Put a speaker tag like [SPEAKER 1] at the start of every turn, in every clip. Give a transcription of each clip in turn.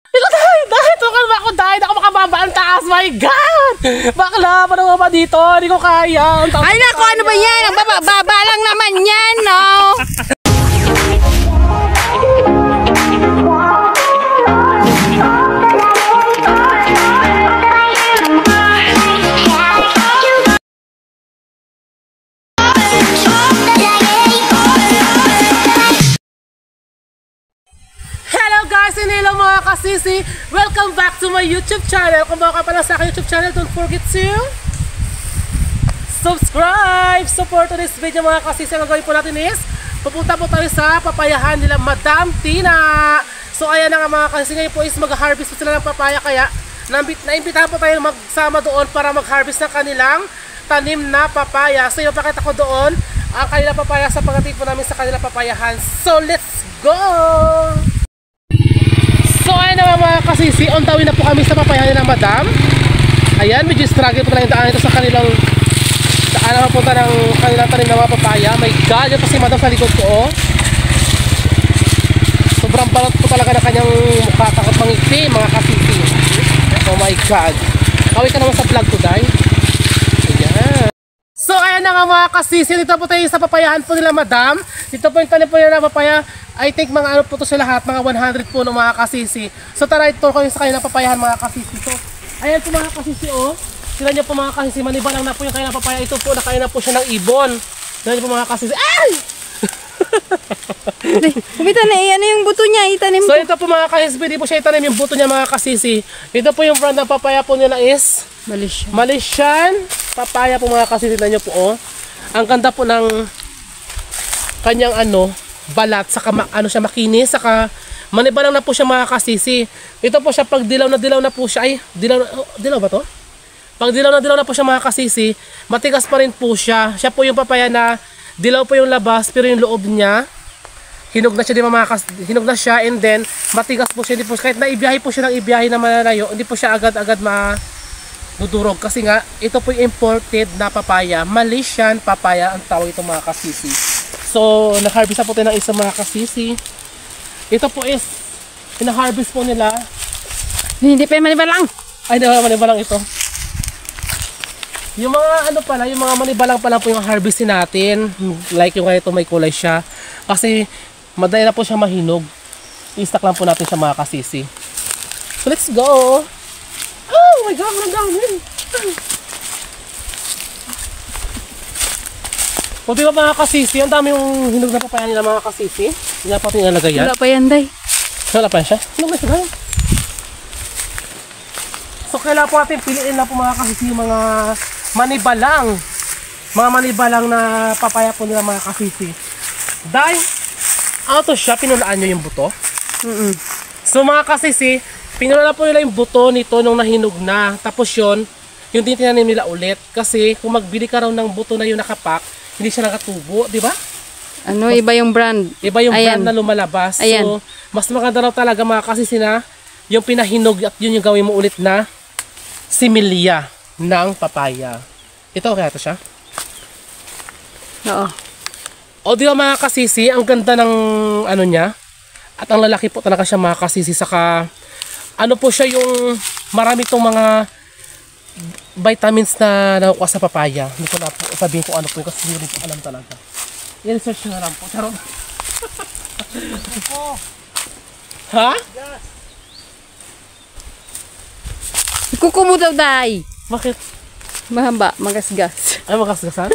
[SPEAKER 1] Dahil, tukal ba ako dahil ako makababa ang taas, my God! Bakla, paano ba dito? Hindi ko kaya.
[SPEAKER 2] Ay naku, ano ba yan? Ang baba lang naman yan, no?
[SPEAKER 1] Hello mga kasisi! Welcome back to my YouTube channel. Kung bago ka pala sa aking YouTube channel, don't forget to subscribe! Support to this video mga kasisi. Ang gagawin po natin is pupunta po tayo sa papayahan nila Madam Tina. So ayan na nga mga kasisi, ngayon po is mag-harvest po sila ng papaya. Kaya naimbitahan po tayo magsama doon para mag-harvest ng kanilang tanim na papaya. So yung pakita ko doon ang kanilang papaya sa pagdating po namin sa kanilang papayahan. So let's go! So ayan na mga kasisi, on the way na po kami sa papayahan ng Madam. Ayan, medyo struggle po lang yung daan ito sa kanilang daan na mapunta ng kanilang tanim na mga papaya. My God, yun kasi Madam sa likod ko, oh. Sobrang balot po talaga na kanyang mukha, takot mangiti mga kasisi. Oh my God. Kawin ka naman sa vlog ko, Day. Ayan. So ayan na nga mga kasisi, dito po tayo sa papayahan po nila Madam. Dito po yung tanim po nila na papaya. I think mga ano po to sa lahat, mga 100 po ng mga kasisi. So tara, ito ko yung sa kanilang papayahan mga kasisi. So ayan po mga kasisi, oh. Sila nyo po mga kasisi, manibalang na po yung kanilang papaya. Ito po, nakain na po siya ng ibon. Sila nyo po mga kasisi. Ay!
[SPEAKER 2] Kumita na ano yung buto niya, itanim
[SPEAKER 1] so
[SPEAKER 2] po.
[SPEAKER 1] ito po mga kasisi, hindi po siya itanim yung buto niya mga kasisi. Ito po yung brand ng papaya po nila is Malaysian papaya po mga kasisi. Sila nyo po, oh. Ang ganda po ng kanyang ano, balat, saka ano siya makinis, saka manibalang na po siya mga kasisi. Ito po siya pag dilaw na po siya. Ay, dilaw ba to? Pag dilaw na po siya mga kasisi, matigas pa rin po siya. Siya po yung papaya na dilaw po yung labas pero yung loob niya hinog na siya, di mga hinog na siya, and then matigas po siya. Hindi po, kahit na ibiyahe po siya ng ibiyahe na malalayo, hindi po siya agad-agad madudurog kasi nga ito po yung imported na papaya, Malaysian papaya ang tawag ito mga kasisi. So, nag-harvest na po tayo ng isang mga kasisi. Ito po is, pina-harvest po nila.
[SPEAKER 2] Hindi pa yung manibalang.
[SPEAKER 1] Ay, hindi pa manibalang ito. Yung mga ano pala, yung mga manibalang pala po yung harvestin natin. Like yung ganito may kulay siya. Kasi, madali na po siya mahinog. I-stack lang po natin siya mga kasisi. So, let's go! Oh my God, ang dami! Kung di ba mga kasisi, ang dami yung hinog na papaya nila mga kasisi. Hindi na pa ito nilalagay yan.
[SPEAKER 2] Wala pa yan, Day.
[SPEAKER 1] Wala pa siya? Hinog na siya, Day. So kailangan po natin piliin na po mga kasisi yung mga manibalang. Mga manibalang na papaya po nila mga kasisi. Day, ano to siya? Pinulaan nyo yung buto? So mga kasisi, pinulaan po nila yung buto nito nung nahinog na. Tapos yun, yung tinanim nila ulit. Kasi kung magbili ka raw ng buto na yung nakapak, hindi siya nakatubo, di ba?
[SPEAKER 2] Ano, iba yung brand.
[SPEAKER 1] Iba yung brand na lumalabas.
[SPEAKER 2] Ayan.
[SPEAKER 1] So, mas maganda raw talaga mga kasisi na yung pinahinog at yun yung gawin mo ulit na similya ng papaya. Ito, kaya ito siya?
[SPEAKER 2] Oo.
[SPEAKER 1] O di ba mga kasisi, ang ganda ng ano niya. At ang lalaki po talaga siya mga kasisi. Saka, ano po siya yung marami itong mga vitamins na nakukuha sa papaya. Hindi ko na po sabihin ko ano po yun kasi hindi ko alam talaga. I-research na lang po. Charot. Ha?
[SPEAKER 2] Yes. Kuko mo daw, Day.
[SPEAKER 1] Bakit?
[SPEAKER 2] Mahaba, magasgas.
[SPEAKER 1] Ay, magasgasan?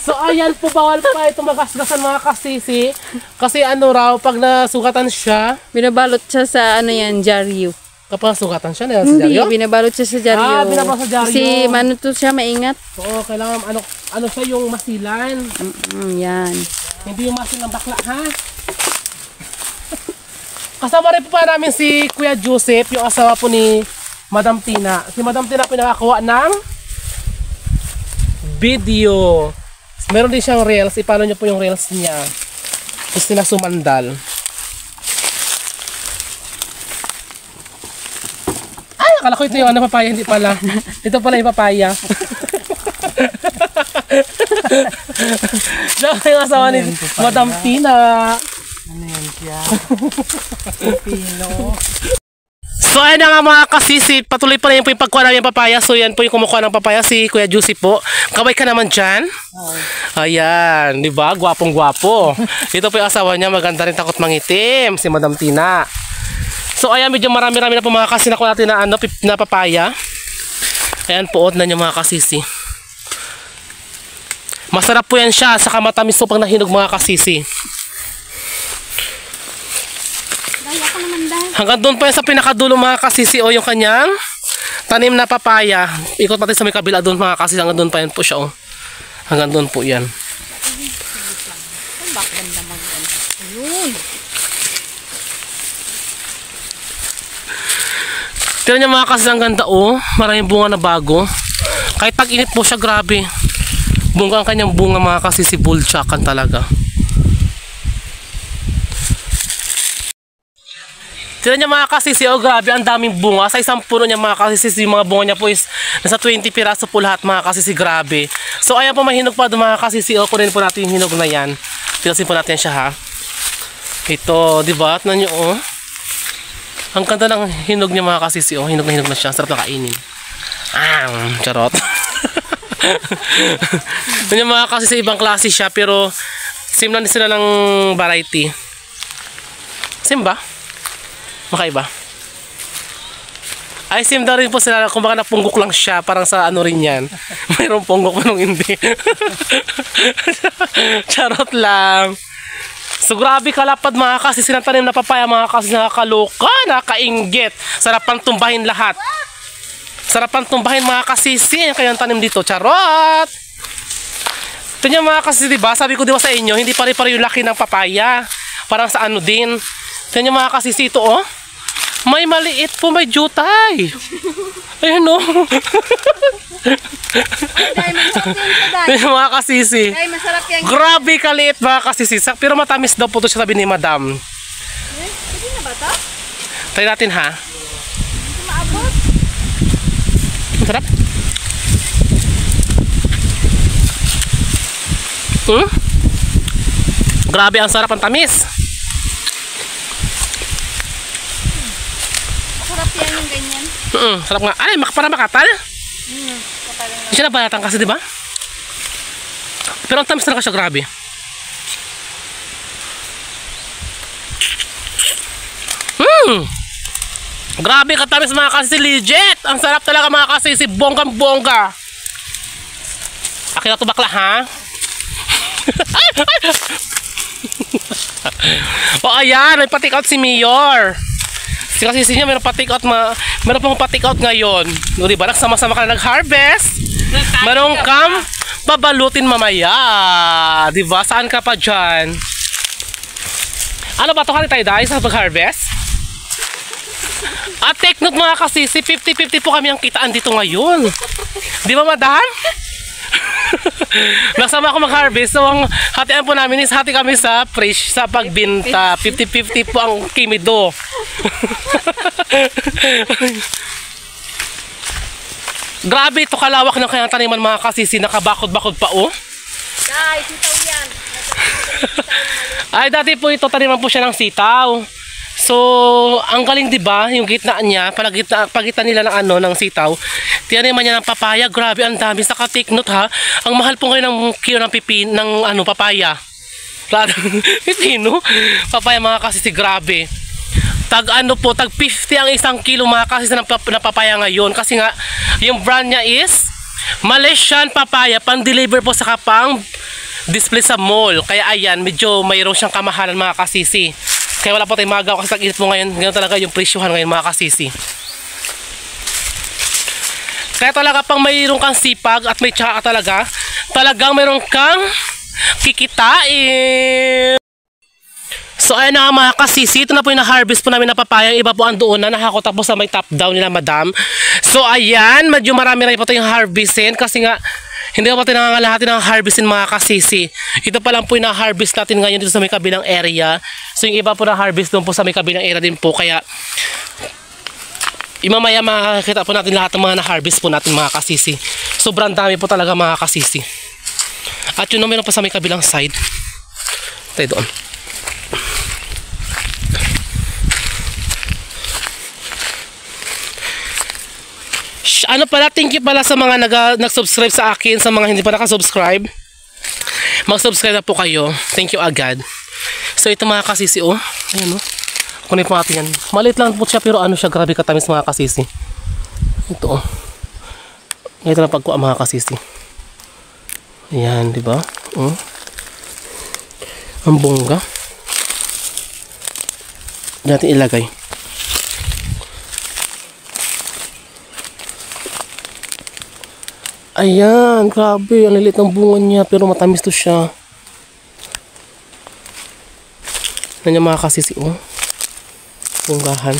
[SPEAKER 1] So ayan po, bawal pa ito magasgasan mga kasisi. Kasi ano raw, pag nasugatan siya,
[SPEAKER 2] Binabalot siya sa ano yan, dyaryo.
[SPEAKER 1] kapag nasugatan siya, nila sa
[SPEAKER 2] Hindi,
[SPEAKER 1] dyaryo?
[SPEAKER 2] binabalot siya sa dyaryo.
[SPEAKER 1] Ah, binabalot sa dyaryo.
[SPEAKER 2] Kasi ano to siya, maingat.
[SPEAKER 1] Oo, kailangan ano siya yung masilan.
[SPEAKER 2] Yan.
[SPEAKER 1] Hindi yung masilang bakla, ha? Kasama rin po pa namin si Kuya Joseph, yung asawa po ni Madam Tina. Si Madam Tina pinakakuha ng video. Meron din siyang reels. Ipalo niyo po yung reels niya. Gusto na sumandal. Ay, akala ko ito yung ano, papaya. Hindi pala. Ito pala yung papaya. Diyan yung asawa ni Madam Tina.
[SPEAKER 3] Ano yan siya? Pino.
[SPEAKER 1] So ayun na nga mga kasisi, patuloy pa rin po yung pagkuha namin ng papaya. So yan po yung kumukuha ng papaya, si Kuya Juicy po. Kaway ka naman dyan. Ayan, di ba? Gwapong gwapo. Ito po yung asawa niya, maganda rin, takot mangitim, si Madam Tina. So ayan, medyo marami-rami na po mga kasisi nakuha natin na, na papaya. Ayan po, na nyo mga kasisi. Masarap po yan siya, saka matamis po pag nahinog mga kasisi. Hanggang doon pa yan sa pinakadulo mga kasisi o yung kanyang tanim na papaya. Ikot natin sa may kabila doon mga kasisi. Hanggang doon pa yan po siya o. Hanggang doon po yan. Tignan niyo mga kasisi, ang ganda o. Maraming bunga na bago. Kahit tag-init po siya, grabe. Bunga ang kanyang bunga mga kasisi. Bullchakan talaga. Tignan niya mga kasisi, oh grabe, ang daming bunga. Sa isang puno niya mga kasisi, yung mga bunga niya po is nasa 20 piraso po lahat mga kasisi, grabe. So ayan po, mahinog pa doon mga kasisi, oh kunin po natin yung hinog na yan. Tilasin po natin siya ha. Ito, di ba? Tignan niyo oh. Ang ganda ng hinog niya mga kasisi, oh. Hinog na siya, sarap na kainin. Charot. Tignan niyo mga kasisi, ibang klase siya, pero same lang sila ng variety. Same ba? Makaiba. Ay, sim daw rin po sila. Kung baka napunggok lang siya. Parang sa ano rin yan. Mayroong punggok pa nung hindi. Charot lang. So grabe kalapad mga kasisi ng tanim na papaya. Mga kasisi nakakaloka, nakakainggit. Sarapan tumbahin lahat. Sarapan tumbahin mga kasisi. Yan kayong tanim dito. Charot! Ito niya mga kasisi, diba? Sabi ko diba sa inyo, hindi pare-pare yung laki ng papaya. Parang sa ano din. Ito niya mga kasisi ito oh. May maliit po, may jutay. Ayun o. Ay, mga kasisi.
[SPEAKER 2] Ay, masarap yan.
[SPEAKER 1] Grabe kaliit mga kasisi. Pero matamis daw po ito sabi ni Madam.
[SPEAKER 2] Pwede na ba ito?
[SPEAKER 1] Try natin ha.
[SPEAKER 2] Hindi maabot.
[SPEAKER 1] Masarap. Grabe, ang sarap, ang tamis.
[SPEAKER 2] Masarap yan yung ganyan.
[SPEAKER 1] Sarap nga. Ay, para makatal. Hindi siya nabalatan kasi, di ba? Pero ang tamis talaga siya, grabe. Grabe katamis mga kasisi, legit. Ang sarap talaga mga kasisi, bonggang bongga. Akin na ito bakla ha. O ayan, may pa-take out si Mayor. Si kasisi niya meron pa-take out, meron pang pa-take out ngayon. No, diba? Nagsama-sama ka na nag-harvest. Meron kang babalutin mamaya. Diba? Saan ka pa dyan? Ano ba ito? Kali tayo dahil sa pag-harvest? At take note mga kasisi, 50-50 po kami ang kitaan dito ngayon. Di ba madam? Nasama ako mag-harvest. So ang hatian po namin is hati kami sa fresh, sa pagbinta. 50-50 po ang kimido. Grabe ito kalawak ng kanyang taniman mga kasisi. Nakabakod-bakod pa oh.
[SPEAKER 2] Guys, sitaw yan.
[SPEAKER 1] Ay dati po ito taniman po siya ng sitaw. So, ang galing 'di ba? Yung gitna niya, pagitan nila ng ano, ng sitaw. Tinaman niya ng papaya. Grabe, ang dami. Saka take note ha. Ang mahal po ngayon ng kilo ng ng ano, papaya. Pipino. Papaya mga kasisi, grabe. Tag ano po, tag 50 ang isang kilo mga kasisi ng papaya ngayon. Kasi nga, yung brand niya is Malaysian papaya. Pang-deliver po sa kapang display sa mall. Kaya ayan, medyo mayroon siyang kamahalan mga kasisi. Kaya wala po tayong magawa kasi tag-init po ngayon. Ganyan talaga yung presyohan ngayon mga kasisi. Kaya talaga pang mayroon kang sipag at may tsaka talaga, talagang mayroon kang kikitain. So ayun na mga kasisi, ito na po yung na-harvest po namin na papaya. Yung iba po ang doon na nakakot tapos sa may top down nila madam. So ayan, medyo marami rin po tayong harvestin kasi nga hindi pa tayo nangangalahatin ng harvestin mga kasisi. Ito pa lang po yung na-harvest natin ngayon dito sa may kabilang area. So yung iba po na-harvest doon po sa may kabilang area din po. Kaya imamaya makakita po natin lahat ng mga na-harvest po natin mga kasisi. Sobrang dami po talaga mga kasisi. At yun naman pa sa may kabilang side. Tayo doon. Ano pala, thank you pala sa mga nag-subscribe sa akin, sa mga hindi pa nakasubscribe. Mag-subscribe na po kayo. Thank you agad. So ito mga kasisi, oh. Ayan, oh. Kunin po natin yan. Maliit lang po siya, pero ano siya, grabe katamis mga kasisi. Ito, oh. Ito na pagkuha mga kasisi. Ayan, di ba? Oh. Ang bongga. Natin ilagay. Ayan, grabe. Ang lilit ng bunga niya, pero matamis to siya. Yan yung mga kasisi, oh. Bunggahan.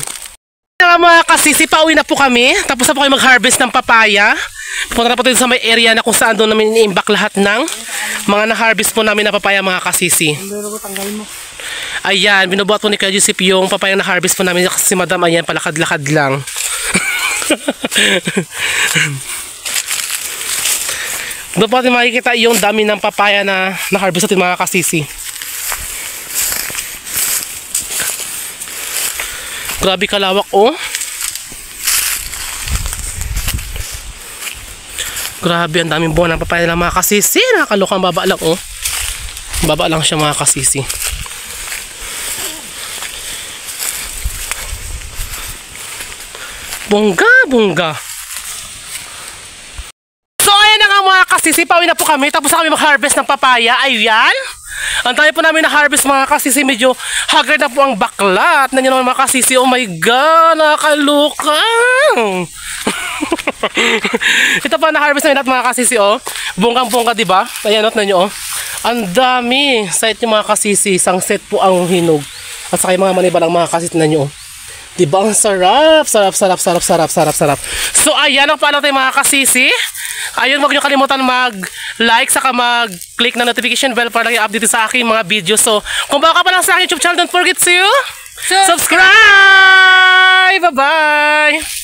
[SPEAKER 1] Mga kasisi, pauwi na po kami. Tapos na po kayo mag-harvest ng papaya. Punta na po tayo sa may area na kung saan doon namin iniimbak lahat ng mga na-harvest po namin na papaya, mga kasisi. Ayan, binubuhat po ni Kuya Joseph yung papaya na harvest po namin kasi si Madam, ayan, palakad-lakad lang. Doon po natin makikita yung dami ng papaya na na-harvest natin, mga kasisi. Grabe kalawak, oh. Grabe, ang daming buwan ng papaya ng mga kasisi. Nakakalukang baba lang, oh. Baba lang siya, mga kasisi. Bongga, bongga. So ayan na nga mga kasisi, pauwi na po kami. Tapos na kami mag-harvest ng papaya. Ayan. Ang tayo po namin na-harvest mga kasisi. Medyo haggard na po ang baklat. Nandiyan naman mga kasisi. Oh my God, nakakalukang. Ito pa na-harvest namin lahat mga kasisi, oh. Bonggang-bongga, diba? Ayan, not na nyo, oh. Ang dami. Set yung mga kasisi. Isang set po ang hinog. At saka yung mga manibalang mga kasisi na nyo, oh. Diba? Ang sarap. Sarap. So, ayan ang paano tayo mga kasisi. Ayun, huwag nyo kalimutan mag-like, saka mag-click na notification bell para lagi update sa aking mga videos. So, kung baka pa lang sa aking YouTube channel, don't forget to subscribe! Bye-bye!